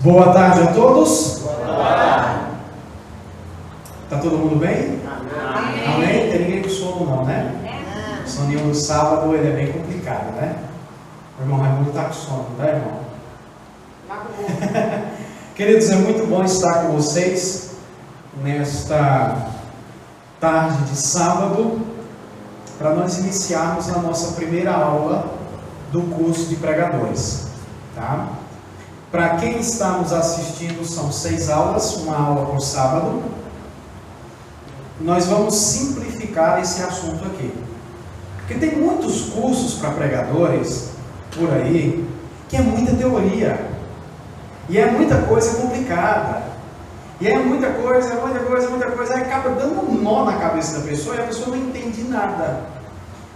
Boa tarde a todos. Boa tarde. Tá todo mundo bem? Amém. Amém? Tem ninguém com sono não, né? O soninho do sábado ele é bem complicado, né? O irmão Raimundo está com sono, não tá, irmão? Queridos, é muito bom estar com vocês nesta tarde de sábado para nós iniciarmos a nossa primeira aula do curso de pregadores, tá? Para quem está nos assistindo, são 6 aulas, uma aula por sábado. Nós vamos simplificar esse assunto aqui, porque tem muitos cursos para pregadores por aí que é muita teoria e é muita coisa complicada e é muita coisa, aí acaba dando um nó na cabeça da pessoa e a pessoa não entende nada.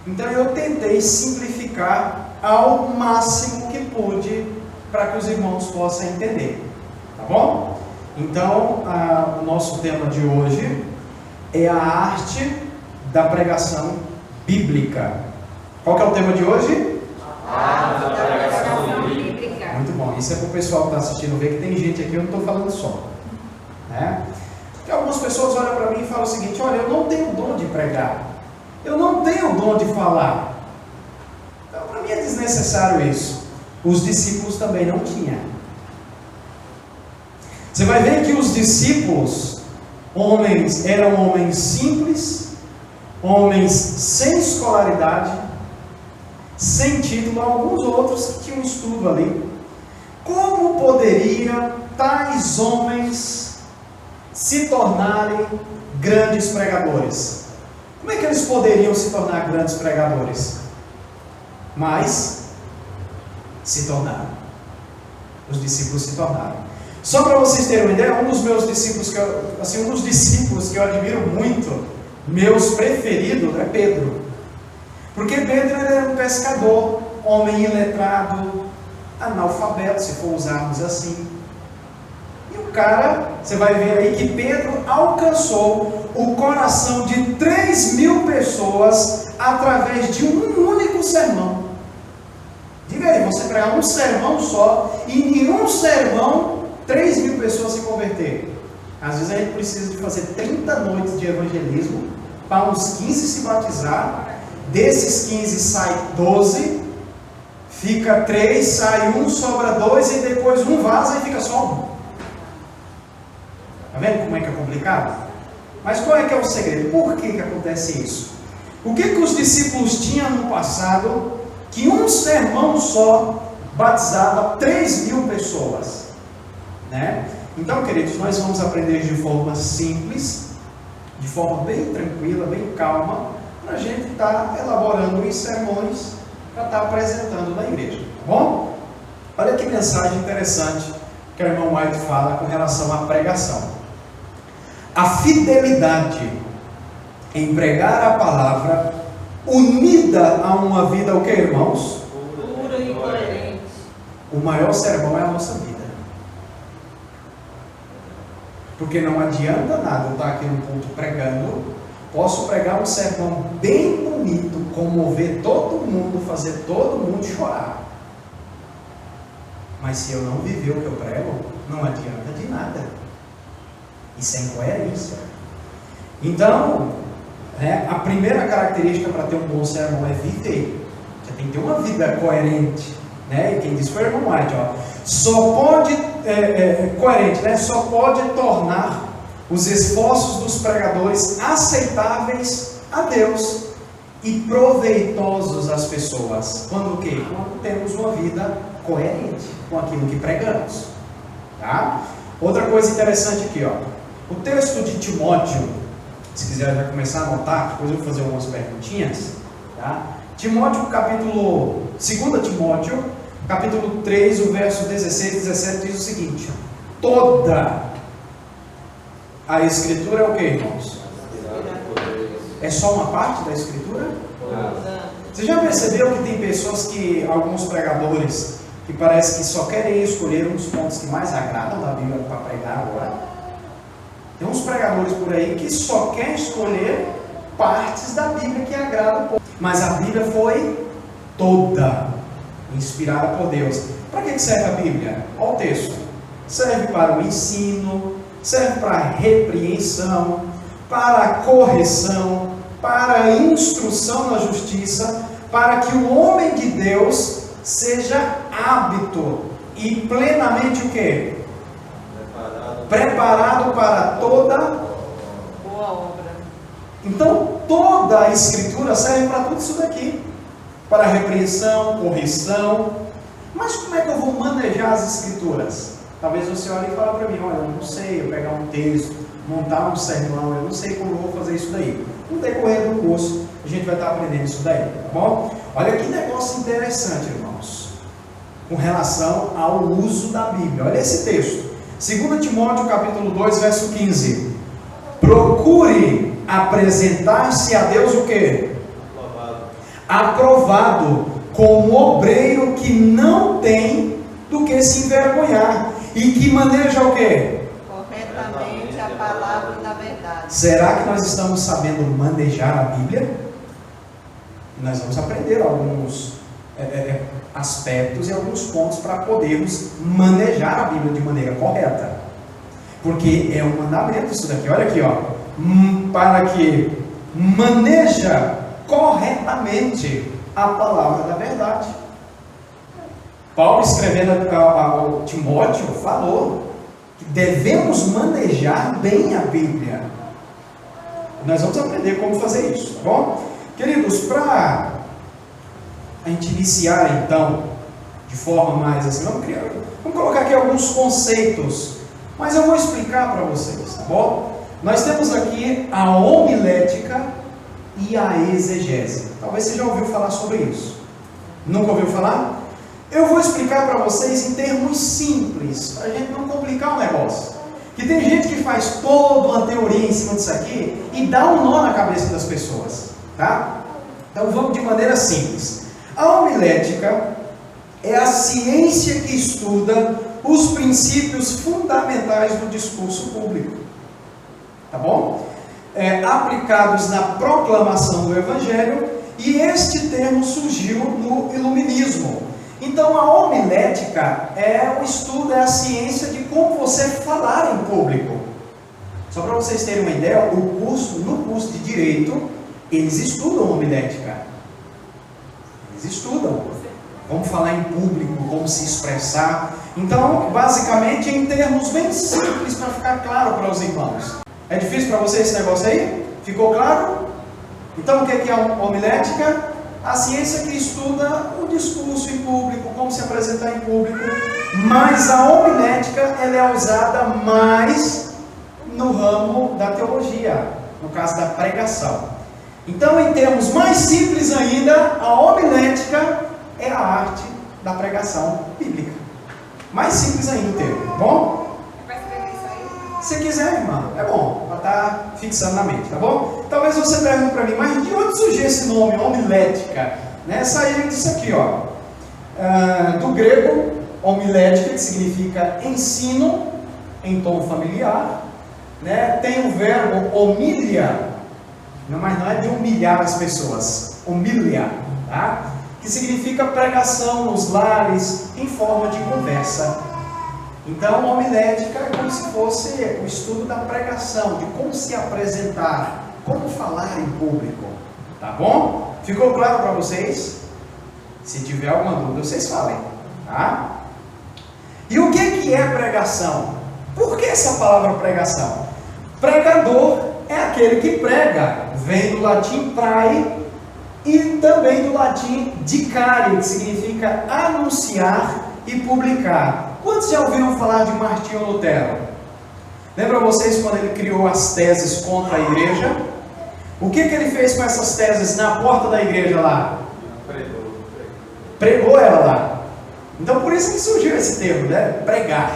Então eu tentei simplificar ao máximo que pude para que os irmãos possam entender, tá bom? Então o nosso tema de hoje é a arte da pregação bíblica. Qual que é o tema de hoje? A arte da pregação bíblica. Muito bom, isso é para o pessoal que está assistindo ver que tem gente aqui, eu não estou falando só, né? Porque algumas pessoas olham para mim e falam o seguinte: olha, eu não tenho dom de pregar, eu não tenho dom de falar. Então para mim é desnecessário isso. Os discípulos também não tinham. Você vai ver que os discípulos eram homens simples, homens sem escolaridade, sem título, alguns outros que tinham estudo ali. Como poderiam tais homens se tornarem grandes pregadores? Como é que eles poderiam se tornar grandes pregadores? Mas se tornaram. Os discípulos se tornaram. Só para vocês terem uma ideia, um dos discípulos que eu admiro muito, meus preferidos, é Pedro. Porque Pedro era um pescador, homem iletrado, analfabeto, se for usarmos assim. E o cara, você vai ver aí que Pedro alcançou o coração de 3.000 pessoas através de um único sermão. Diga aí, você pregar um sermão só, e em um sermão 3.000 pessoas se converterem. Às vezes a gente precisa de fazer 30 noites de evangelismo para uns 15 se batizar. Desses 15 sai 12, fica 3, sai 1, sobra 2 e depois um vaza e fica só 1. Está vendo como é que é complicado? Mas qual é que é o segredo? Por que acontece isso? O que os discípulos tinham no passado que um sermão só batizava 3.000 pessoas, né? Então, queridos, nós vamos aprender de forma simples, de forma bem tranquila, bem calma, para a gente estar elaborando os sermões para estar apresentando na igreja, tá bom? Olha que mensagem interessante que o irmão White fala com relação à pregação. A fidelidade em pregar a palavra unida a uma vida, o que, irmãos? Pura e coerente. O maior sermão é a nossa vida. Porque não adianta nada eu estar aqui no culto pregando. Posso pregar um sermão bem bonito, comover todo mundo, fazer todo mundo chorar. Mas se eu não viver o que eu prego, não adianta de nada. Isso é incoerência. Então, a primeira característica para ter um bom sermão é viver. Você tem que ter uma vida coerente, né? E quem disse foi o irmão White, só pode coerente, né? Só pode tornar os esforços dos pregadores aceitáveis a Deus e proveitosos às pessoas. Quando o quê? Quando temos uma vida coerente com aquilo que pregamos, tá? Outra coisa interessante aqui, o texto de Timóteo. Se quiser já começar a anotar, depois eu vou fazer algumas perguntinhas, tá? 2 Timóteo, capítulo 3, o verso 16 e 17 diz o seguinte: toda a escritura é o que, irmãos? É só uma parte da escritura? Você já percebeu que tem pessoas alguns pregadores, que parece que só querem escolher um dos pontos que mais agradam da Bíblia para pregar agora? Tem uns pregadores por aí que só querem escolher partes da Bíblia que agradam um pouco. Mas a Bíblia foi toda inspirada por Deus. Para que serve a Bíblia? Olha o texto. serve para o ensino, serve para a repreensão, para a correção, para a instrução na justiça, para que o homem de Deus seja apto e plenamente o quê? Preparado para toda Boa obra. Então, toda a Escritura serve para tudo isso daqui. Para repreensão, correção. Mas como é que eu vou manejar as Escrituras? Talvez você olhe e fale para mim, olha, eu não sei, eu pegar um texto, montar um sermão, eu não sei como eu vou fazer isso daí. No decorrer do curso, a gente vai estar aprendendo isso daí, tá bom? Olha que negócio interessante, irmãos, com relação ao uso da Bíblia. Olha esse texto. 2 Timóteo capítulo 2, verso 15. Procure apresentar-se a Deus o quê? Aprovado, como obreiro que não tem do que se envergonhar e que maneja o quê? Corretamente a palavra da verdade. Será que nós estamos sabendo manejar a Bíblia? Nós vamos aprender alguns aspectos e alguns pontos para podermos manejar a Bíblia de maneira correta. Porque é um mandamento isso daqui. Olha aqui, ó. Para que maneja corretamente a palavra da verdade. Paulo, escrevendo ao Timóteo, falou que devemos manejar bem a Bíblia. Nós vamos aprender como fazer isso, tá bom? Queridos, para a gente iniciar então, de forma mais assim, vamos colocar aqui alguns conceitos, mas eu vou explicar para vocês, tá bom? Nós temos aqui a homilética e a exegese. Talvez você já ouviu falar sobre isso. Nunca ouviu falar? Eu vou explicar para vocês em termos simples, para a gente não complicar o negócio. Que tem gente que faz toda uma teoria em cima disso aqui e dá um nó na cabeça das pessoas, tá? Então vamos de maneira simples. A homilética é a ciência que estuda os princípios fundamentais do discurso público, tá bom? Aplicados na proclamação do Evangelho, e este termo surgiu no Iluminismo. Então a homilética é o estudo, é a ciência de como você falar em público. Só para vocês terem uma ideia, no curso de Direito, eles estudam homilética. Eles estudam como falar em público, como se expressar. Então, basicamente, em termos bem simples, para ficar claro para os irmãos. É difícil para vocês esse negócio aí? Ficou claro? Então, o que é a homilética? A ciência que estuda o discurso em público, como se apresentar em público. Mas a homilética, ela é usada mais no ramo da teologia, no caso da pregação. Então, em termos mais simples ainda, a homilética é a arte da pregação bíblica. Mais simples ainda o termo, tá bom? Vai escrever isso aí? Se quiser, irmã, é bom, para estar fixando na mente, tá bom? Talvez você pergunte para mim, mas de onde surgiu esse nome, homilética? Né? Saiu disso aqui, ó. Do grego, homilética, que significa ensino em tom familiar, né? Tem o verbo homilia, mas não é de humilhar as pessoas, humilhar, tá? Que significa pregação nos lares em forma de conversa. Então, homilética é como se fosse o estudo da pregação, de como se apresentar, como falar em público, tá bom? Ficou claro para vocês? Se tiver alguma dúvida, vocês falem, tá? E o que é pregação? Por que essa palavra pregação? Pregador é aquele que prega, vem do latim prae e também do latim dicare, que significa anunciar e publicar. Quantos já ouviram falar de Martinho Lutero? Lembra vocês quando ele criou as teses contra a igreja? O que ele fez com essas teses na porta da igreja lá? Pregou ela lá. Então por isso que surgiu esse termo, né? Pregar,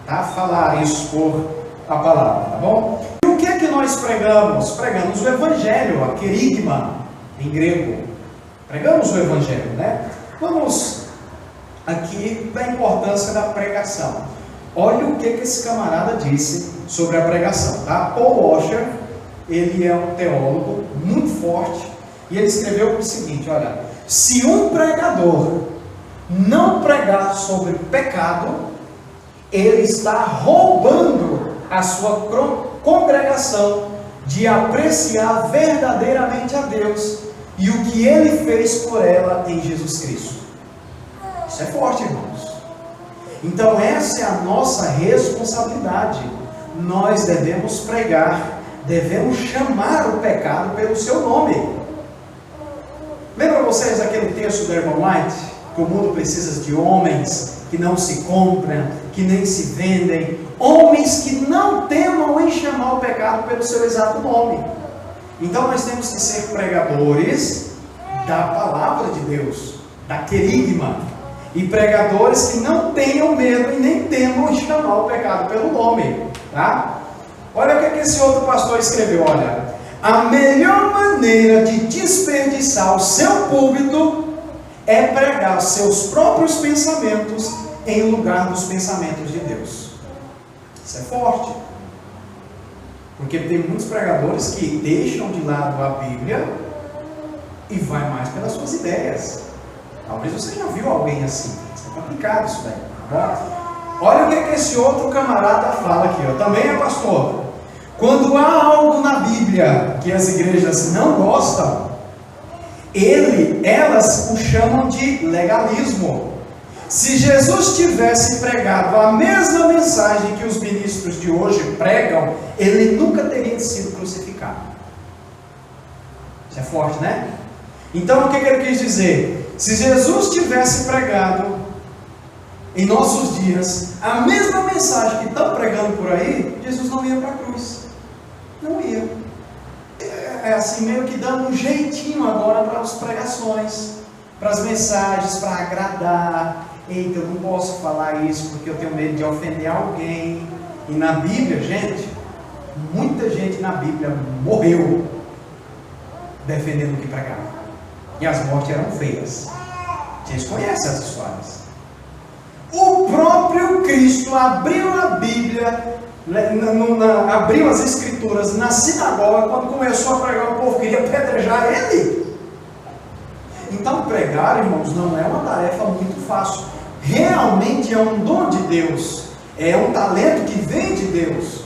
tá? Falar, expor a palavra, tá bom? E o que nós pregamos? Pregamos o Evangelho, a querigma, em grego. Pregamos o Evangelho, né? Vamos aqui da importância da pregação. Olha o que esse camarada disse sobre a pregação, tá? Paul Washer, ele é um teólogo muito forte, e ele escreveu o seguinte, olha: se um pregador não pregar sobre pecado, ele está roubando a sua congregação de apreciar verdadeiramente a Deus e o que Ele fez por ela em Jesus Cristo. Isso é forte, irmãos. Então essa é a nossa responsabilidade. Nós devemos pregar, devemos chamar o pecado pelo seu nome. Lembra vocês aquele texto da irmã White? Que o mundo precisa de homens que não se compram, que nem se vendem, homens que não temam em chamar o pecado pelo seu exato nome. Então nós temos que ser pregadores da palavra de Deus, da querigma, e pregadores que não tenham medo e nem temam em chamar o pecado pelo nome, tá? Olha o que esse outro pastor escreveu, olha: a melhor maneira de desperdiçar o seu púlpito é pregar seus próprios pensamentos em lugar dos pensamentos de Deus. Isso é forte, porque tem muitos pregadores que deixam de lado a Bíblia e vai mais pelas suas ideias. Talvez você já viu alguém assim. Isso é complicado isso daí, tá bom? Olha o que esse outro camarada fala aqui, ó. Também é pastor. Quando há algo na Bíblia que as igrejas não gostam, elas o chamam de legalismo. Se Jesus tivesse pregado a mesma mensagem que os ministros de hoje pregam, ele nunca teria sido crucificado. Isso é forte, né? Então o que ele quis dizer? Se Jesus tivesse pregado em nossos dias a mesma mensagem que estão pregando por aí, Jesus não ia para a cruz. Não ia. É assim, meio que dando um jeitinho agora para as pregações, para as mensagens, para agradar. Eita, eu não posso falar isso porque eu tenho medo de ofender alguém. E na Bíblia, gente, muita gente na Bíblia morreu defendendo o que pregava. E as mortes eram feias. Vocês conhecem as histórias. O próprio Cristo abriu a Bíblia, abriu as Escrituras na sinagoga, quando começou a pregar, o povo queria apedrejar ele. Então pregar, irmãos, não é uma tarefa muito fácil. Realmente é um dom de Deus, é um talento que vem de Deus,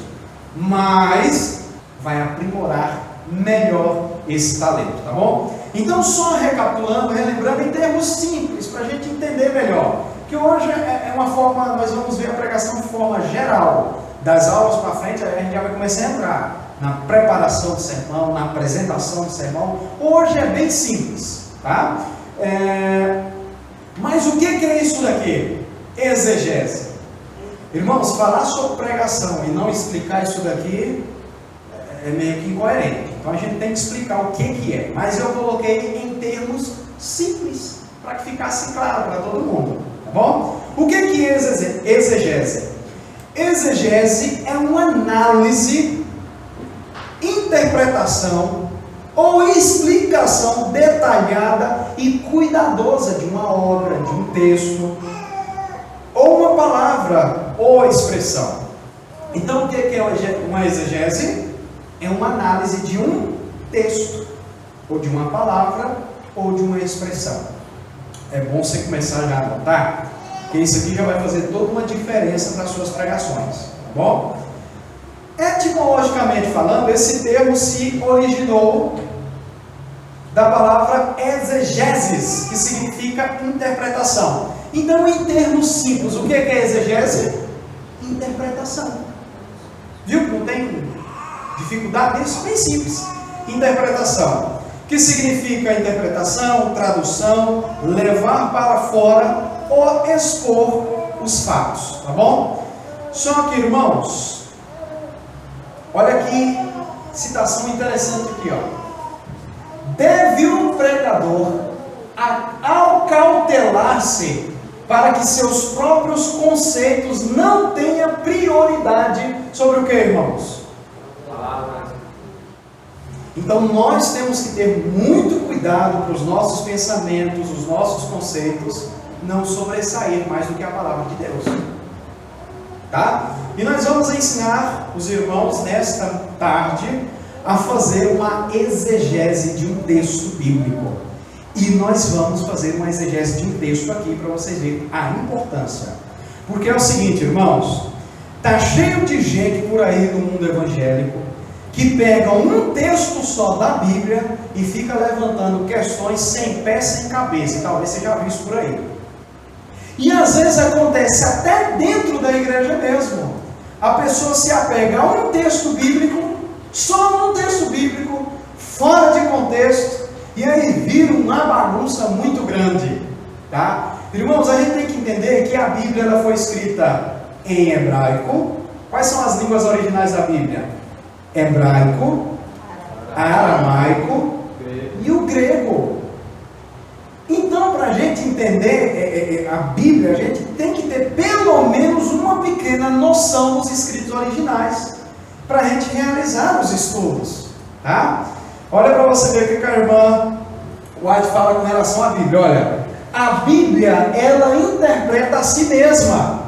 mas vai aprimorar melhor esse talento, tá bom? Então, só recapitulando, relembrando em termos simples, para a gente entender melhor, que hoje é uma forma, nós vamos ver a pregação de forma geral, das aulas para frente, a gente já vai começar a entrar na preparação do sermão, na apresentação do sermão. Hoje é bem simples, tá? Mas o que é isso daqui? Exegese. Irmãos, falar sobre pregação e não explicar isso daqui é meio que incoerente. Então a gente tem que explicar o que é. Mas eu coloquei em termos simples, para que ficasse claro para todo mundo. Tá bom? O que é exegese? Exegese é uma análise, interpretação ou explicação detalhada e cuidadosa de uma obra, de um texto, ou uma palavra, ou expressão. Então o que é uma exegese? É uma análise de um texto, ou de uma palavra, ou de uma expressão. É bom você começar já a anotar, porque isso aqui já vai fazer toda uma diferença para as suas pregações, tá bom? Etimologicamente falando, esse termo se originou da palavra exegesis, que significa interpretação. Então, em termos simples, o que é exegese? Interpretação. Viu que não tem dificuldade nisso? Bem simples. Interpretação. Que significa interpretação, tradução, levar para fora ou expor os fatos, tá bom? Só que, irmãos, olha que citação interessante aqui, ó. Deve o pregador acautelar-se para que seus próprios conceitos não tenham prioridade sobre o que, irmãos? Palavras. Então nós temos que ter muito cuidado para os nossos pensamentos, os nossos conceitos não sobressair mais do que a palavra de Deus. Tá? E nós vamos ensinar os irmãos nesta tarde a fazer uma exegese de um texto bíblico. E nós vamos fazer uma exegese de um texto aqui para vocês verem a importância. Porque é o seguinte, irmãos, está cheio de gente por aí no mundo evangélico que pega um texto só da Bíblia e fica levantando questões sem pé, sem cabeça. Talvez você já viu isso por aí. E às vezes acontece até dentro da igreja mesmo. A pessoa se apega a um texto bíblico, só um texto bíblico, fora de contexto, e aí vira uma bagunça muito grande. Tá? Irmãos, a gente tem que entender que a Bíblia ela foi escrita em hebraico. Quais são as línguas originais da Bíblia? Hebraico, aramaico e o grego. Então, para a gente entender a Bíblia, a gente tem que ter pelo menos uma pequena noção dos escritos originais para a gente realizar os estudos. Tá? Olha para você ver o que a irmã White fala com relação à Bíblia. Olha, a Bíblia, ela interpreta a si mesma.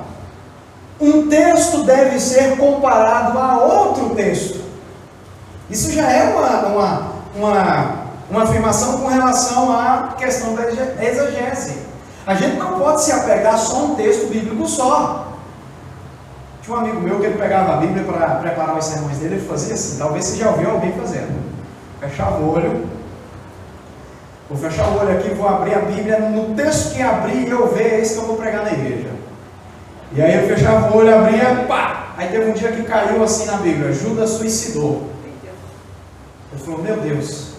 Um texto deve ser comparado a outro texto. Isso já é uma afirmação com relação à questão da exegese. A gente não pode se apegar só a um texto bíblico só. Tinha um amigo meu que ele pegava a Bíblia para preparar os sermões dele, ele fazia assim, talvez você já ouviu alguém fazendo. Fechava o olho. Vou fechar o olho aqui, vou abrir a Bíblia, no texto que abrir eu ver, é isso que eu vou pregar na igreja. E aí eu fechava o olho, abria, pá! Aí teve um dia que caiu assim na Bíblia, Judas suicidou. Ele falou, meu Deus,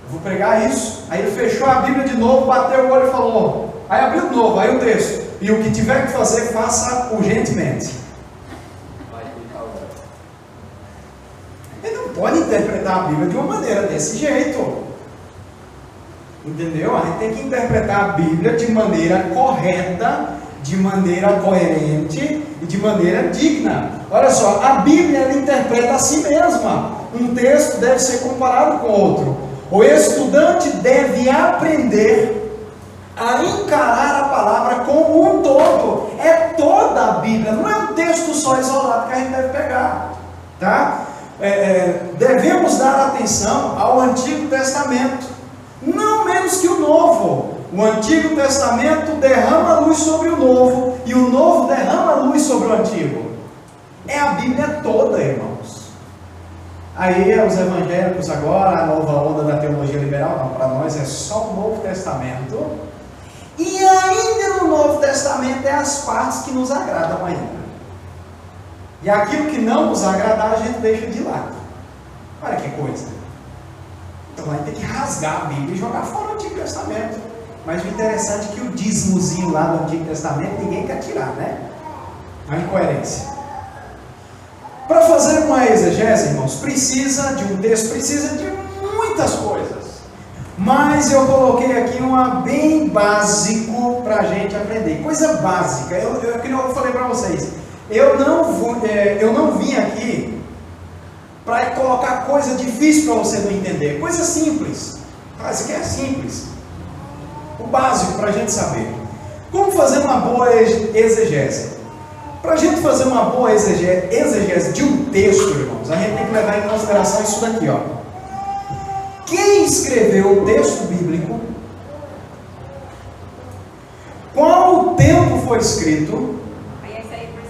eu vou pregar isso. Aí ele fechou a Bíblia de novo, bateu o olho e falou, aí abriu de novo, aí o texto, e o que tiver que fazer, faça urgentemente. Ele não pode interpretar a Bíblia de uma maneira desse jeito. Entendeu? A gente tem que interpretar a Bíblia de maneira correta, de maneira coerente e de maneira digna. Olha só, a Bíblia ela interpreta a si mesma. Um texto deve ser comparado com outro. O estudante deve aprender a encarar a palavra como um todo. É toda a Bíblia, não é um texto só isolado que a gente deve pegar. Tá? Devemos dar atenção ao Antigo Testamento, não menos que o Novo. O Antigo Testamento derrama luz sobre o Novo e o Novo derrama luz sobre o Antigo. É a Bíblia toda, irmãos. Aí os evangélicos agora, a nova onda da teologia liberal, não, para nós é só o Novo Testamento. E ainda no Novo Testamento é as partes que nos agradam ainda. E aquilo que não nos agradar a gente deixa de lado. Olha que coisa. Então vai ter que rasgar a Bíblia e jogar fora o Antigo Testamento. Mas o interessante é que o dízimozinho lá do Antigo Testamento ninguém quer tirar, né? A incoerência. Para fazer uma exegese, irmãos, precisa de um texto, precisa de muitas coisas. Mas eu coloquei aqui uma bem básico para a gente aprender. Coisa básica. Eu falei para vocês, eu não vim aqui para colocar coisa difícil para você não entender. Coisa simples. Isso aqui é simples. O básico para a gente saber. Como fazer uma boa exegese? Para a gente fazer uma boa exegese de um texto, irmãos, a gente tem que levar em consideração isso daqui, ó. Quem escreveu o texto bíblico? Qual o tempo foi escrito? Aí é isso aí para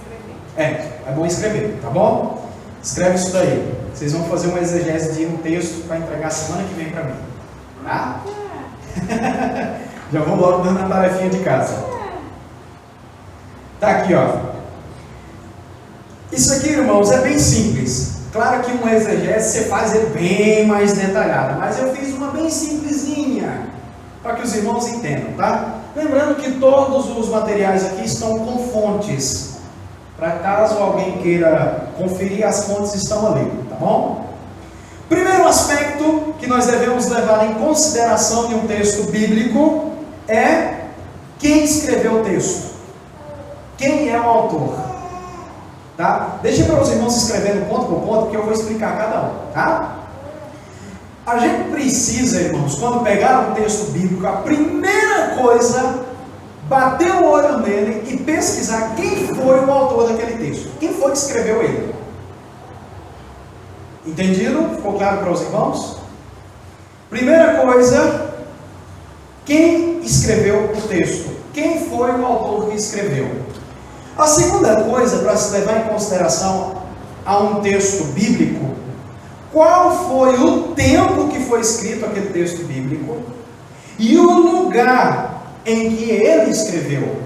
escrever. É bom escrever, tá bom? Escreve isso daí. Vocês vão fazer uma exegese de um texto para entregar semana que vem para mim. Tá? Já vou logo dando a tarefinha de casa. Tá aqui, ó. Isso aqui, irmãos, é bem simples. Claro que uma exegese você faz ele bem mais detalhada, mas eu fiz uma bem simplesinha para que os irmãos entendam, tá? Lembrando que todos os materiais aqui estão com fontes, para caso alguém queira conferir, as fontes estão ali, tá bom? Primeiro aspecto que nós devemos levar em consideração em um texto bíblico é quem escreveu o texto. Quem é o autor? Tá? Deixa para os irmãos escrevendo ponto por ponto, porque eu vou explicar cada um. Tá? A gente precisa, irmãos, quando pegar um texto bíblico, a primeira coisa, bater o olho nele e pesquisar quem foi o autor daquele texto. Quem foi que escreveu ele? Entendido? Ficou claro para os irmãos? Primeira coisa, quem escreveu o texto? Quem foi o autor que escreveu? A segunda coisa para se levar em consideração a um texto bíblico, qual foi o tempo que foi escrito aquele texto bíblico e o lugar em que ele escreveu.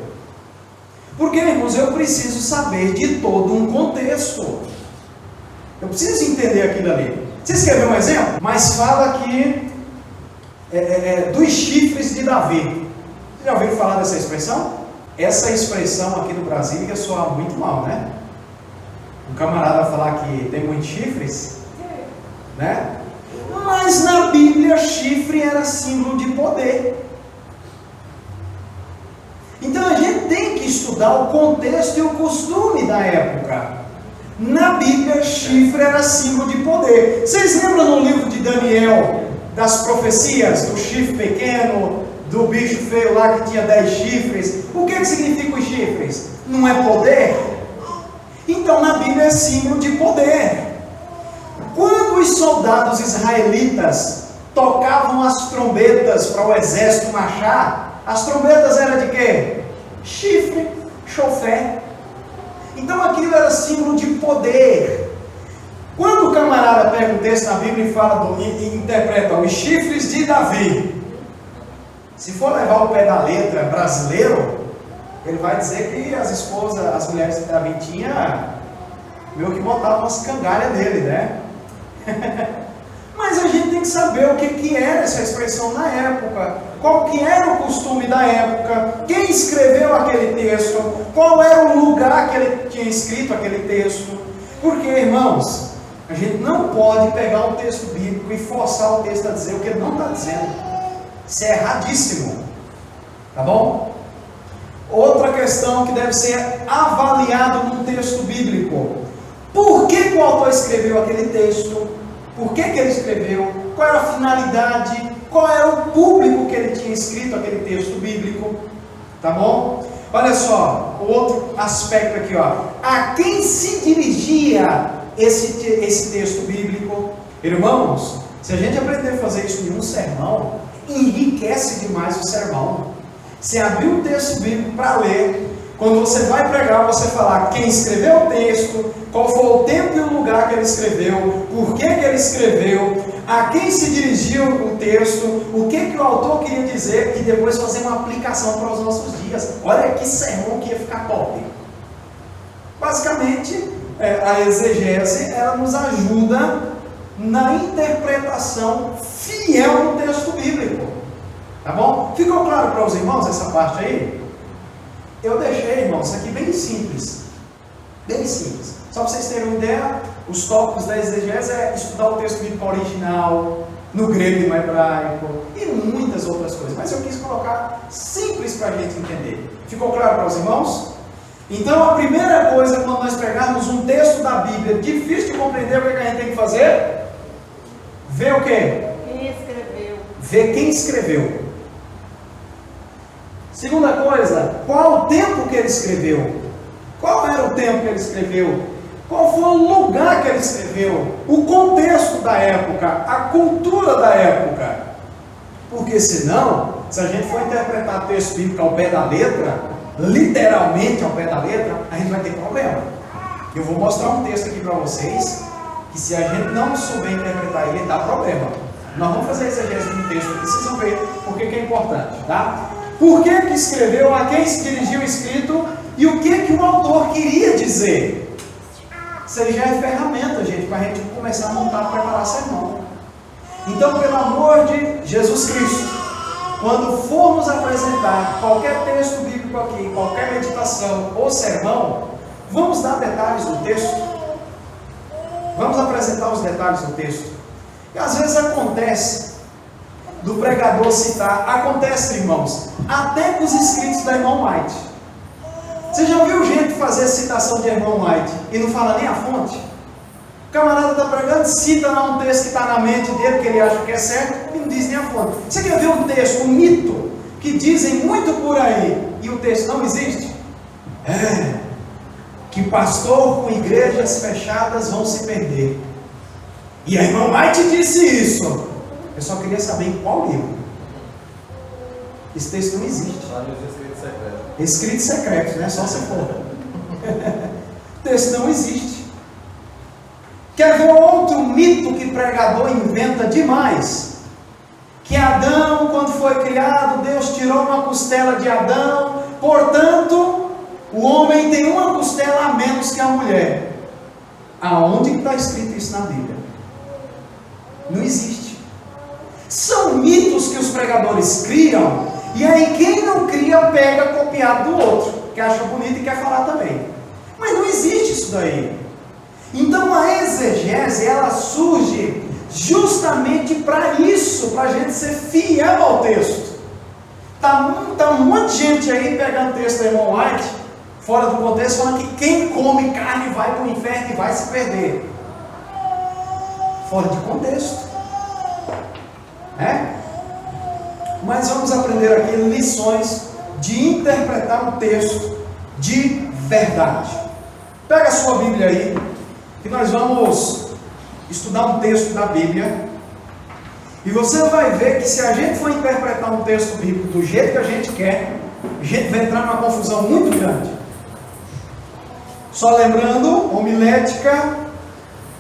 Porque, irmãos, eu preciso saber de todo um contexto. Eu preciso entender aquilo ali. Você escreveu um exemplo? Mas fala aqui dos chifres de Davi. Você já ouviu falar dessa expressão? Essa expressão aqui no Brasil ia soar muito mal, né? Um camarada falar que tem muitos chifres, né? Mas na Bíblia, chifre era símbolo de poder. Então a gente tem que estudar o contexto e o costume da época. Na Bíblia, chifre era símbolo de poder. Vocês lembram no livro de Daniel, das profecias, do chifre pequeno, do bicho feio lá que tinha 10 chifres? O que significa os chifres? Não é poder? Então na Bíblia é símbolo de poder. Quando os soldados israelitas tocavam as trombetas para o exército marchar, as trombetas eram de quê? Chifre, chofé. Então aquilo era símbolo de poder. Quando o camarada pega um texto na Bíblia e fala e interpreta os chifres de Davi, se for levar o pé da letra brasileiro, ele vai dizer que as esposas, as mulheres que Davi tinha, meio que botavam umas cangalhas dele, né? Mas a gente tem que saber o que era essa expressão na época, qual que era o costume da época, quem escreveu aquele texto, qual era o lugar que ele tinha escrito aquele texto. Porque, irmãos, a gente não pode pegar um texto bíblico e forçar o texto a dizer o que ele não está dizendo. Isso é erradíssimo. Tá bom? Outra questão que deve ser avaliada num texto bíblico: por que o autor escreveu aquele texto? Por que ele escreveu? Qual era a finalidade? Qual era o público que ele tinha escrito aquele texto bíblico? Tá bom? Olha só, outro aspecto aqui, ó. A quem se dirigia esse texto bíblico? Irmãos, se a gente aprender a fazer isso em um sermão, enriquece demais o sermão. Você abrir um texto bíblico para ler, quando você vai pregar, você falar quem escreveu o texto, qual foi o tempo e o lugar que ele escreveu, por que ele escreveu, a quem se dirigiu o texto, o que o autor queria dizer, e depois fazer uma aplicação para os nossos dias. Olha que sermão que ia ficar top. Basicamente, a exegese, ela nos ajuda na interpretação fiel do texto bíblico. Tá bom? Ficou claro para os irmãos essa parte aí? Eu deixei, irmãos, isso aqui bem simples. Bem simples. Só para vocês terem uma ideia, os tópicos da exegese é estudar o texto bíblico original, no grego e no hebraico, e muitas outras coisas. Mas eu quis colocar simples para a gente entender. Ficou claro para os irmãos? Então, a primeira coisa, quando nós pegarmos um texto da Bíblia difícil de compreender, o que a gente tem que fazer? Ver o quê? Quem escreveu. Ver quem escreveu. Segunda coisa, qual o tempo que ele escreveu? Qual era o tempo que ele escreveu? Qual foi o lugar que ele escreveu? O contexto da época, a cultura da época. Porque senão, se a gente for interpretar o texto bíblico ao pé da letra, literalmente ao pé da letra, a gente vai ter problema. Eu vou mostrar um texto aqui para vocês, que se a gente não souber interpretar ele, dá problema. Nós vamos fazer exegese de um texto aqui, vocês vão ver por que é importante, tá? Por que escreveu, a quem se dirigiu o escrito e o que o autor queria dizer. Isso aí já é ferramenta, gente, para a gente começar a montar, preparar sermão. Então, pelo amor de Jesus Cristo, quando formos apresentar qualquer texto bíblico aqui, qualquer meditação ou sermão, vamos dar detalhes do texto. Vamos apresentar os detalhes do texto. E às vezes acontece do pregador citar, acontece, irmãos, até com os escritos da irmã White. Você já viu gente fazer citação de irmã White e não fala nem a fonte? O camarada está pregando, cita lá um texto que está na mente dele, que ele acha que é certo, e não diz nem a fonte. Você quer ver um texto, um mito, que dizem muito por aí, e o texto não existe? Que pastor com igrejas fechadas vão se perder. E a irmã White disse isso. Eu só queria saber em qual livro. Esse texto não existe. Lá nos escritos secretos. Escritos secretos, né? Só se for. O texto não existe. Quer ver outro mito que pregador inventa demais? Que Adão, quando foi criado, Deus tirou uma costela de Adão, portanto, o homem tem uma costela a menos que a mulher. Aonde está escrito isso na Bíblia? Não existe. São mitos que os pregadores criam, e aí quem não cria pega copiado do outro, que acha bonito e quer falar também. Mas não existe isso daí. Então a exegese, ela surge justamente para isso, para a gente ser fiel ao texto. Tá um monte de gente aí pegando o texto da irmã White, fora do contexto, falando que quem come carne vai para o inferno e vai se perder. Fora de contexto. Mas vamos aprender aqui lições de interpretar um texto de verdade. Pega a sua Bíblia aí, que nós vamos estudar um texto da Bíblia, e você vai ver que se a gente for interpretar um texto bíblico do jeito que a gente quer, a gente vai entrar numa confusão muito grande. Só lembrando, homilética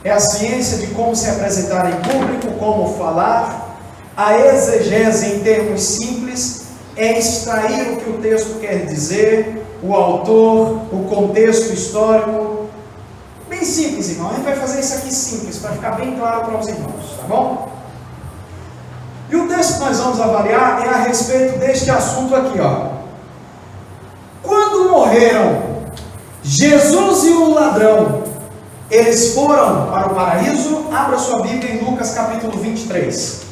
é a ciência de como se apresentar em público, como falar. A exegese, em termos simples, é extrair o que o texto quer dizer, o autor, o contexto histórico. Bem simples, irmão. A gente vai fazer isso aqui simples, para ficar bem claro para os irmãos, tá bom? E o texto que nós vamos avaliar é a respeito deste assunto aqui, ó. Quando morreram Jesus e o ladrão, eles foram para o paraíso? Abra sua Bíblia em Lucas capítulo 23.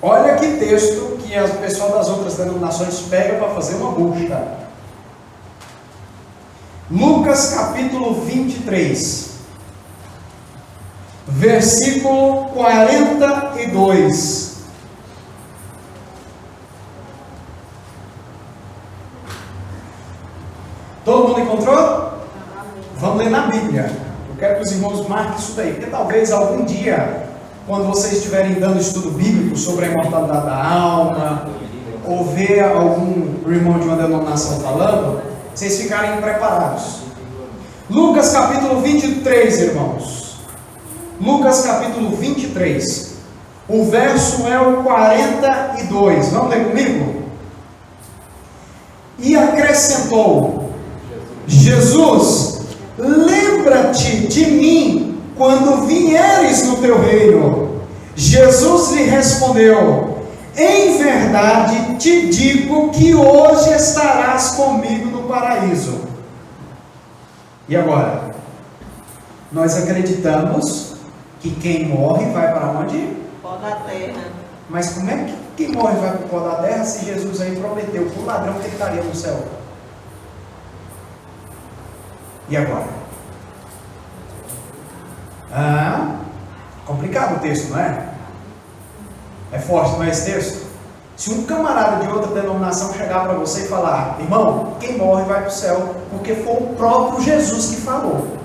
Olha que texto que o pessoal das outras denominações pega para fazer uma bucha. Lucas capítulo 23, versículo 42. Todo mundo encontrou? Vamos ler na Bíblia. Eu quero que os irmãos marquem isso daí, porque talvez algum dia, quando vocês estiverem dando estudo bíblico sobre a imortalidade da alma, ou ver algum irmão de uma denominação falando, vocês ficarem preparados. Lucas capítulo 23, irmãos. Lucas capítulo 23. O verso é o 42. Vamos ler comigo? E acrescentou: Jesus, lembra-te de mim quando vieres no teu reino. Jesus lhe respondeu: em verdade te digo que hoje estarás comigo no paraíso. E agora? Nós acreditamos que quem morre vai para onde? Pó da terra. Mas como é que quem morre vai para o pó da terra se Jesus aí prometeu para o ladrão que ele estaria no céu? E agora? Complicado o texto, não é? É forte, não é esse texto? Se um camarada de outra denominação chegar para você e falar: irmão, quem morre vai para o céu, porque foi o próprio Jesus que falou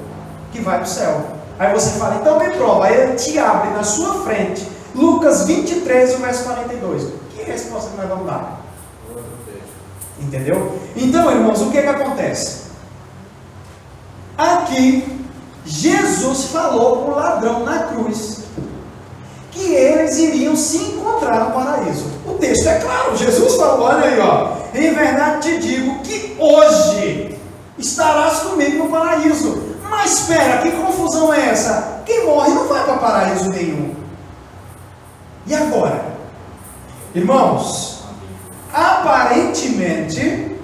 que vai para o céu. Aí você fala: então me prova. Aí ele te abre na sua frente Lucas 23, o verso 42. Que resposta que nós vamos dar? Entendeu? Então, irmãos, o que acontece? Aqui, Jesus falou para o ladrão na cruz que eles iriam se encontrar no paraíso. O texto é claro, Jesus falou, olha aí, ó: em verdade te digo que hoje estarás comigo no paraíso. Mas espera, que confusão é essa? Quem morre não vai para paraíso nenhum. E agora? Irmãos, aparentemente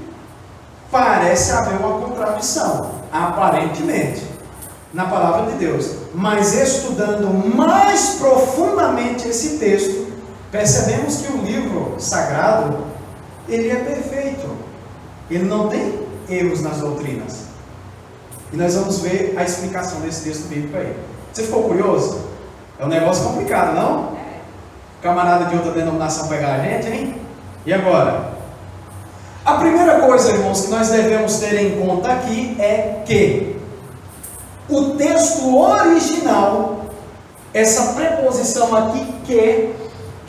parece haver uma contradição, aparentemente, na palavra de Deus. Mas estudando mais profundamente esse texto, percebemos que o livro sagrado, ele é perfeito. Ele não tem erros nas doutrinas. E nós vamos ver a explicação desse texto bíblico aí. Você ficou curioso? É um negócio complicado, não? Camarada de outra denominação pegar a gente, hein? E agora? A primeira coisa, irmãos, que nós devemos ter em conta aqui é que o texto original, essa preposição aqui que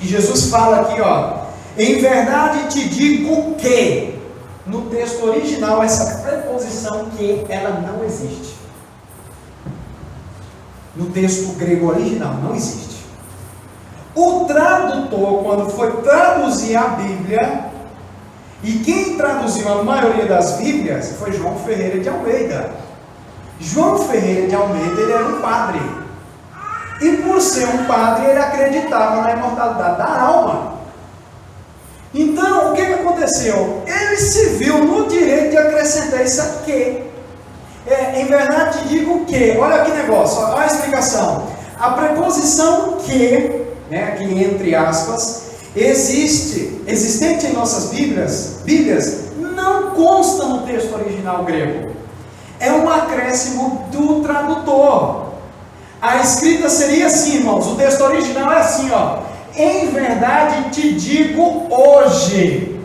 Jesus fala aqui, ó: em verdade te digo que, no texto original, essa preposição que ela não existe. No texto grego original, não existe. O tradutor, quando foi traduzir a Bíblia, e quem traduziu a maioria das Bíblias foi João Ferreira de Almeida. João Ferreira de Almeida, ele era um padre. E por ser um padre, ele acreditava na imortalidade da alma. Então, o que aconteceu? Ele se viu no direito de acrescentar isso aqui. Em verdade, te digo que, olha que negócio, olha a explicação. A preposição que, aqui entre aspas, existente em nossas Bíblias, não consta no texto original grego. É um acréscimo do tradutor. A escrita seria assim, irmãos, o texto original é assim, ó. Em verdade te digo hoje,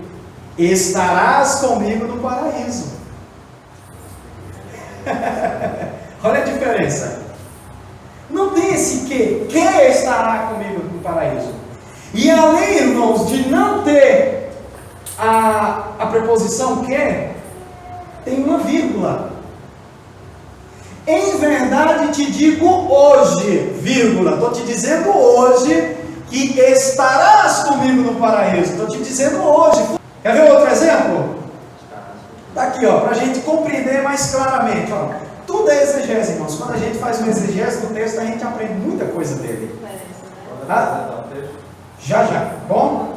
estarás comigo no paraíso. Olha a diferença. Não tem esse que estará comigo no paraíso. E além, irmãos, de não ter a preposição que, tem uma vírgula. Em verdade te digo hoje, vírgula, estou te dizendo hoje que estarás comigo no paraíso. Estou te dizendo hoje. Quer ver outro exemplo? Está aqui, para a gente compreender mais claramente. Ó. Tudo é exegese, irmãos. Quando a gente faz uma exegese do texto, a gente aprende muita coisa dele. Tá? Já. Bom?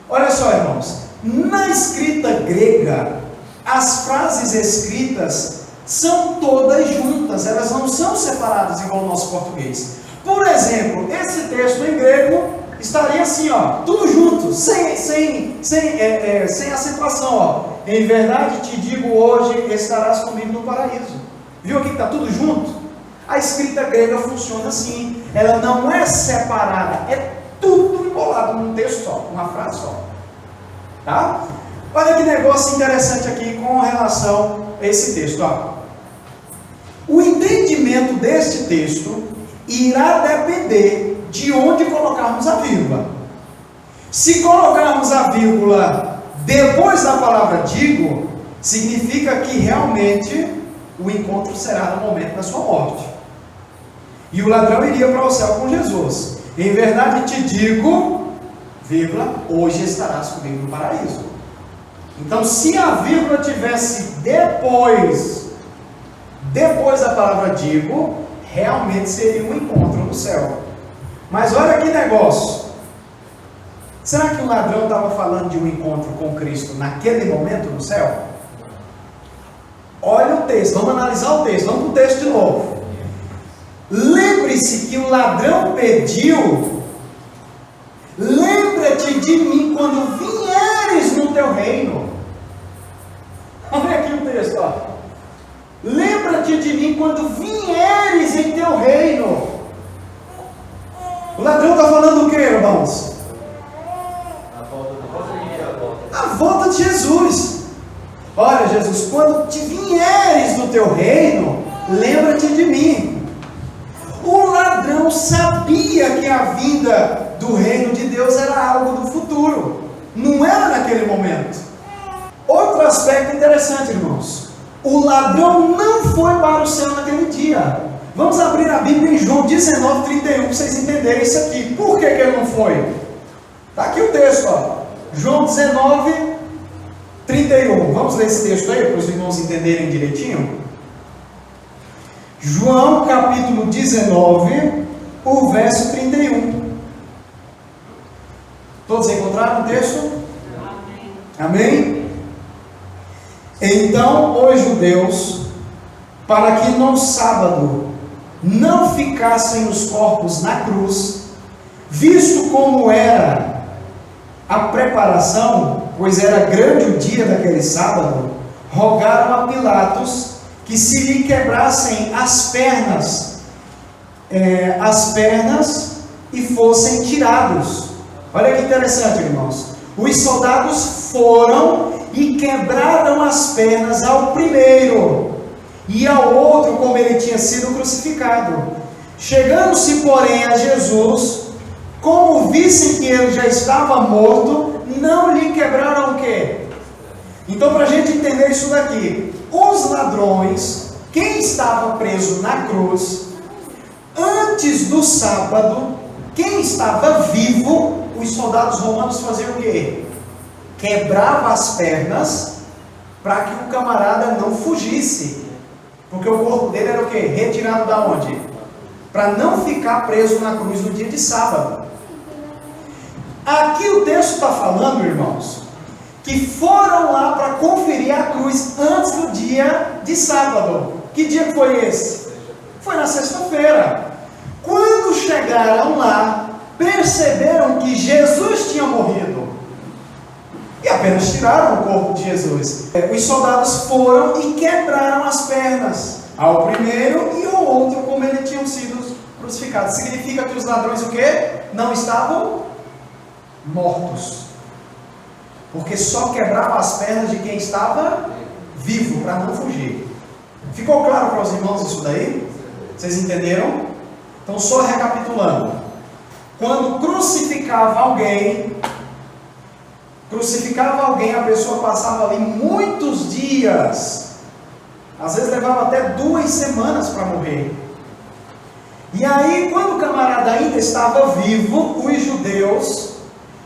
Olha só, irmãos. Na escrita grega, as frases escritas são todas juntas. Elas não são separadas igual o nosso português. Por exemplo, esse texto em grego estaria assim, tudo junto, sem acentuação, Em verdade te digo hoje, estarás comigo no paraíso. Viu aqui que está tudo junto? A escrita grega funciona assim. Ela não é separada, é tudo embolado num texto só, uma frase só. Tá? Olha que negócio interessante aqui com relação a esse texto. O entendimento deste texto irá depender de onde colocarmos a vírgula. Se colocarmos a vírgula depois da palavra digo, significa que realmente o encontro será no momento da sua morte. E o ladrão iria para o céu com Jesus. Em verdade te digo, vírgula, hoje estarás comigo no paraíso. Então, se a vírgula tivesse depois da palavra digo, realmente seria um encontro no céu. Mas olha que negócio. Será que o ladrão estava falando de um encontro com Cristo naquele momento no céu? Olha o texto, vamos analisar o texto, vamos para o texto de novo. Lembre-se que o ladrão pediu: lembra-te de mim quando vieres no teu reino. Olha aqui o texto, lembra-te de mim quando vieres em teu reino. O ladrão está falando o que, irmãos? A volta de Jesus. Olha, Jesus, quando te vieres no teu reino, lembra-te de mim. O ladrão sabia que a vinda do reino de Deus era algo do futuro, não era naquele momento. Outro aspecto interessante, irmãos: o ladrão não foi para o céu naquele dia. Vamos abrir a Bíblia em João 19:31 para vocês entenderem isso aqui. Por que ele não foi? Está aqui o texto, João 19:31. Vamos ler esse texto aí para os irmãos entenderem direitinho. João capítulo 19, o verso 31. Todos encontraram o texto? Amém? Então os judeus, para que no sábado não ficassem os corpos na cruz, visto como era a preparação, pois era grande o dia daquele sábado, rogaram a Pilatos que se lhe quebrassem as pernas e fossem tirados. Olha que interessante, irmãos. Os soldados foram e quebraram as pernas ao primeiro e ao outro, como ele tinha sido crucificado. Chegando-se, porém, a Jesus, como vissem que ele já estava morto, não lhe quebraram o quê? Então, para a gente entender isso daqui, os ladrões, quem estava preso na cruz, antes do sábado, quem estava vivo, os soldados romanos faziam o quê? Quebrava as pernas para que o camarada não fugisse. Porque o corpo dele era o quê? Retirado da onde? Para não ficar preso na cruz no dia de sábado. Aqui o texto está falando, irmãos, que foram lá para conferir a cruz antes do dia de sábado. Que dia foi esse? Foi na sexta-feira. Quando chegaram lá, perceberam que Jesus tinha morrido. E apenas tiraram o corpo de Jesus. Os soldados foram e quebraram as pernas ao primeiro e ao outro, como eles tinham sido crucificados. Significa que os ladrões o quê? Não estavam mortos. Porque só quebrava as pernas de quem estava vivo, para não fugir. Ficou claro para os irmãos isso daí? Vocês entenderam? Então, só recapitulando. Quando crucificava alguém, a pessoa passava ali muitos dias. Às vezes levava até 2 semanas para morrer. E aí, quando o camarada ainda estava vivo, os judeus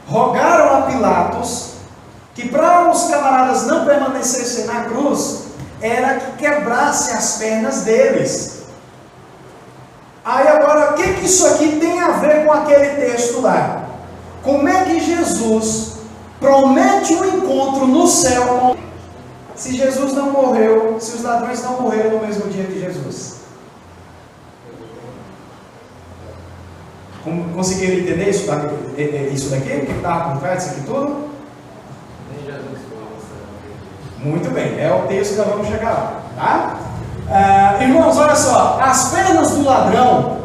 rogaram a Pilatos que para os camaradas não permanecessem na cruz, era que quebrasse as pernas deles. Aí agora, o que isso aqui tem a ver com aquele texto lá? Como é que Jesus promete um encontro no céu se Jesus não morreu, se os ladrões não morreram no mesmo dia que Jesus? Conseguiram entender isso daqui? O que estava por trás disso aqui tudo? Muito bem, é o texto que nós vamos chegar lá, tá? Irmãos, olha só, as pernas do ladrão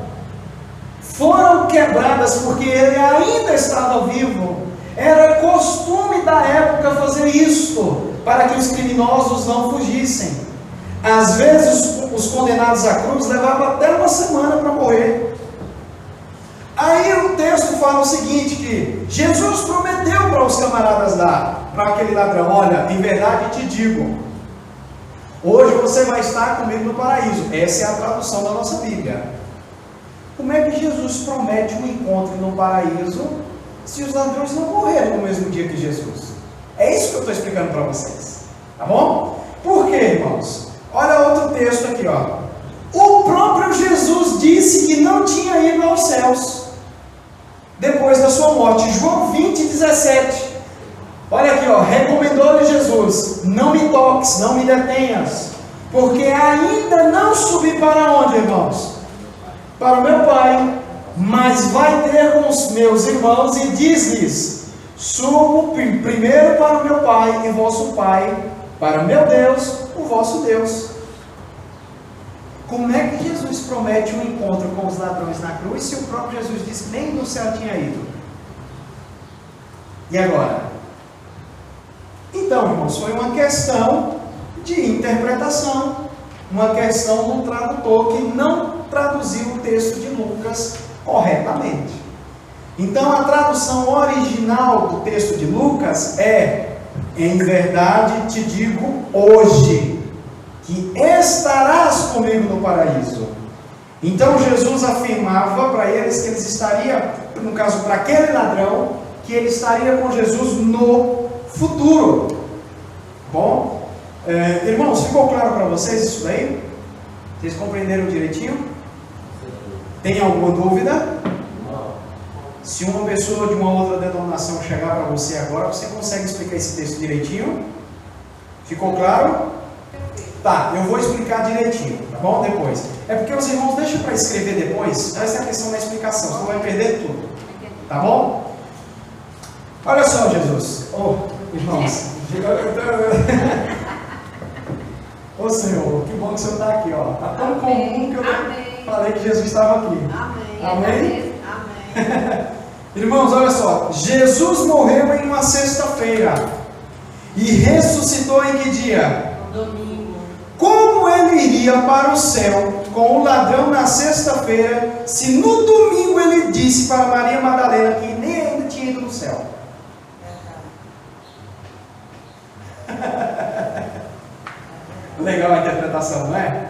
foram quebradas porque ele ainda estava vivo. Era costume da época fazer isto, para que os criminosos não fugissem. Às vezes os condenados à cruz levavam até 1 semana para morrer. Aí o texto fala o seguinte, que Jesus prometeu para os camaradas lá, para aquele ladrão: olha, em verdade te digo, hoje você vai estar comigo no paraíso. Essa é a tradução da nossa Bíblia. Como é que Jesus promete um encontro no paraíso se os ladrões não morreram no mesmo dia que Jesus? É isso que eu estou explicando para vocês, tá bom? Por quê, irmãos? Olha outro texto aqui, ó. O próprio Jesus disse que não tinha ido aos céus depois da sua morte. João 20:17. Olha aqui, ó. Recomendou-lhe Jesus: não me toques, não me detenhas, porque ainda não subi para onde, irmãos? Para o meu Pai, mas vai ter com os meus irmãos e diz-lhes: subo primeiro para o meu Pai e vosso Pai, para o meu Deus, o vosso Deus. Como é que Jesus promete um encontro com os ladrões na cruz, se o próprio Jesus disse que nem no céu tinha ido? E agora? Então, irmãos, foi uma questão de interpretação, uma questão do tradutor que não traduziu o texto de Lucas corretamente. Então, a tradução original do texto de Lucas é: em verdade te digo hoje, que estarás comigo no paraíso. Então Jesus afirmava para eles que eles estariam, no caso para aquele ladrão, que ele estaria com Jesus no futuro. Bom, irmãos, ficou claro para vocês isso daí? Vocês compreenderam direitinho? Tem alguma dúvida? Se uma pessoa de uma outra denominação chegar para você agora, você consegue explicar esse texto direitinho? Ficou claro? Tá, eu vou explicar direitinho, tá bom? Depois. É porque os irmãos deixam para escrever depois. Essa é a questão da explicação, você não vai perder tudo. Tá bom? Olha só, Jesus. Irmãos. Ô Senhor, que bom que o Senhor está aqui, ó. Tá tão comum que eu falei que Jesus estava aqui. Amém? Amém? Irmãos, olha só. Jesus morreu em uma sexta-feira e ressuscitou em que dia? Domingo. Como ele iria para o céu com o ladrão na sexta-feira, se no domingo ele disse para Maria Madalena que nem ainda tinha ido no céu? Legal a interpretação, não é?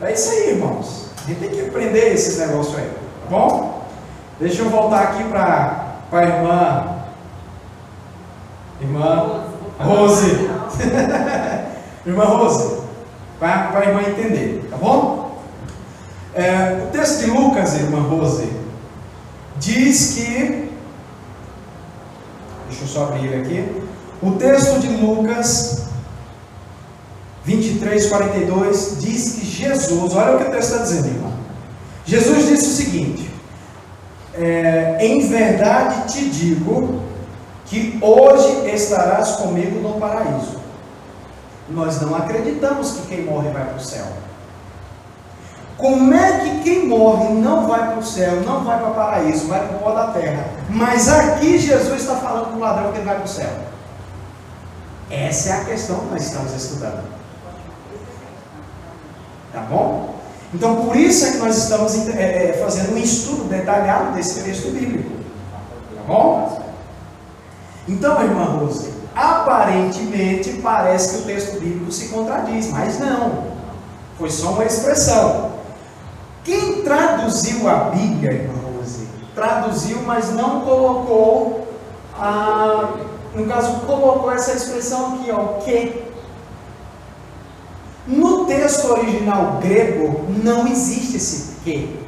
É isso aí, irmãos. A gente tem que aprender esses negócios aí, tá bom? Deixa eu voltar aqui para a irmã Rose. Irmã Rose, para a irmã entender, tá bom? O texto de Lucas, irmã Rose, diz que, deixa eu só abrir ele aqui. O texto de Lucas 23:42 diz que Jesus, olha o que o texto está dizendo, irmão. Jesus disse o seguinte: em verdade te digo que hoje estarás comigo no paraíso. Nós não acreditamos que quem morre vai para o céu. Como é que quem morre não vai para o céu, não vai para o paraíso, vai para o pó da terra? Mas aqui Jesus está falando para o ladrão que ele vai para o céu. Essa é a questão que nós estamos estudando. Tá bom? Então por isso é que nós estamos fazendo um estudo detalhado desse texto bíblico. Tá bom? Então, irmã Rose, aparentemente parece que o texto bíblico se contradiz, mas não. Foi só uma expressão. Quem traduziu a Bíblia, irmã Rose, traduziu, mas não colocou no caso, colocou essa expressão aqui, ó, que. No texto original grego não existe esse que.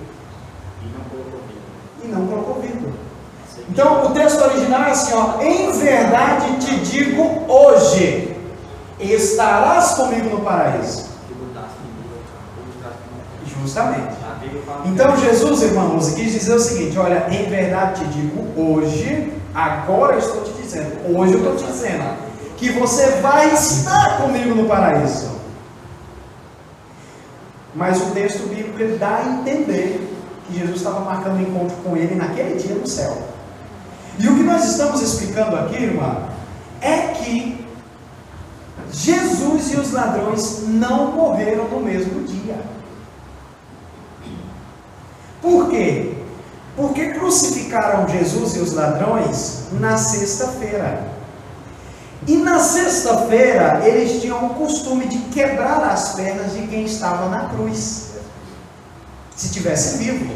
E não colocou vírgula. Então o texto original é assim, ó: em verdade te digo hoje, estarás comigo no paraíso. Justamente. Então Jesus, irmãos, quis dizer o seguinte: olha, em verdade te digo hoje, agora eu estou te dizendo, hoje eu estou te dizendo, que você vai estar comigo no paraíso. Mas o texto bíblico ele dá a entender que Jesus estava marcando um encontro com ele naquele dia no céu. E o que nós estamos explicando aqui, irmã, é que Jesus e os ladrões não morreram no mesmo dia. Por quê? Porque crucificaram Jesus e os ladrões na sexta-feira. E na sexta-feira eles tinham o costume de quebrar as pernas de quem estava na cruz, se tivesse vivo.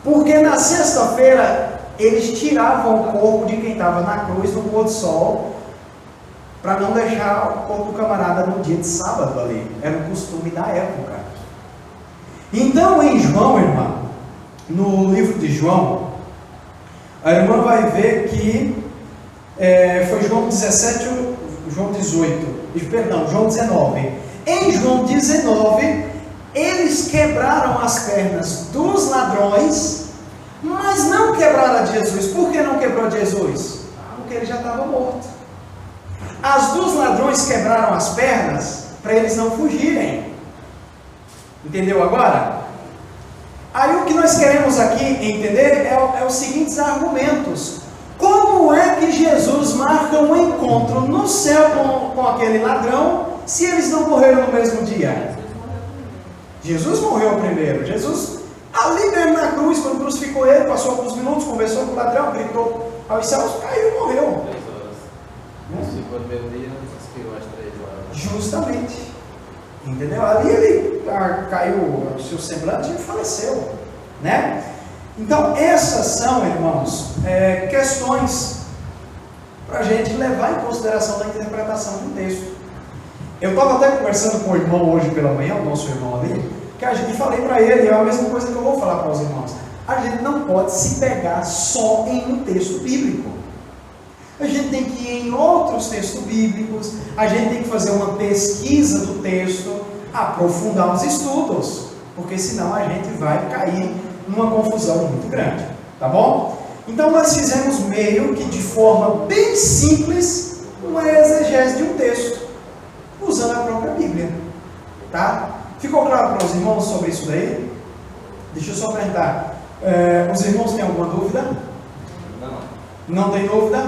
Porque na sexta-feira eles tiravam o corpo de quem estava na cruz no pôr do sol, para não deixar o corpo do camarada no dia de sábado ali. Era o costume da época. Então em João, irmã, no livro de João, a irmã vai ver que foi João 17, João 18, perdão, João 19. Em João 19, eles quebraram as pernas dos ladrões, mas não quebraram a Jesus. Por que não quebrou a Jesus? Porque ele já estava morto. As dos ladrões quebraram as pernas para eles não fugirem. Entendeu agora? Aí o que nós queremos aqui entender é os seguintes argumentos. Como é que Jesus marca um encontro no céu com aquele ladrão, se eles não morreram no mesmo dia? Jesus morreu primeiro. Jesus, ali mesmo na cruz, quando crucificou ele, passou alguns minutos, conversou com o ladrão, gritou aos céus, caiu e morreu. 3 horas. Crucificou no meio dia, expirou às 3 horas. Justamente. Entendeu? Ali ele caiu o seu semblante e faleceu, né? Então essas são, irmãos, questões para a gente levar em consideração na interpretação do texto. Eu estava até conversando com o irmão hoje pela manhã, o nosso irmão ali, e falei para ele, é a mesma coisa que eu vou falar para os irmãos: a gente não pode se pegar só em um texto bíblico. A gente tem que ir em outros textos bíblicos, a gente tem que fazer uma pesquisa do texto, aprofundar os estudos, porque senão a gente vai cair numa confusão muito grande, tá bom? Então nós fizemos meio que de forma bem simples uma exegese de um texto, usando a própria Bíblia, tá? Ficou claro para os irmãos sobre isso daí? Deixa eu só perguntar, os irmãos têm alguma dúvida? Não. Não tem dúvida?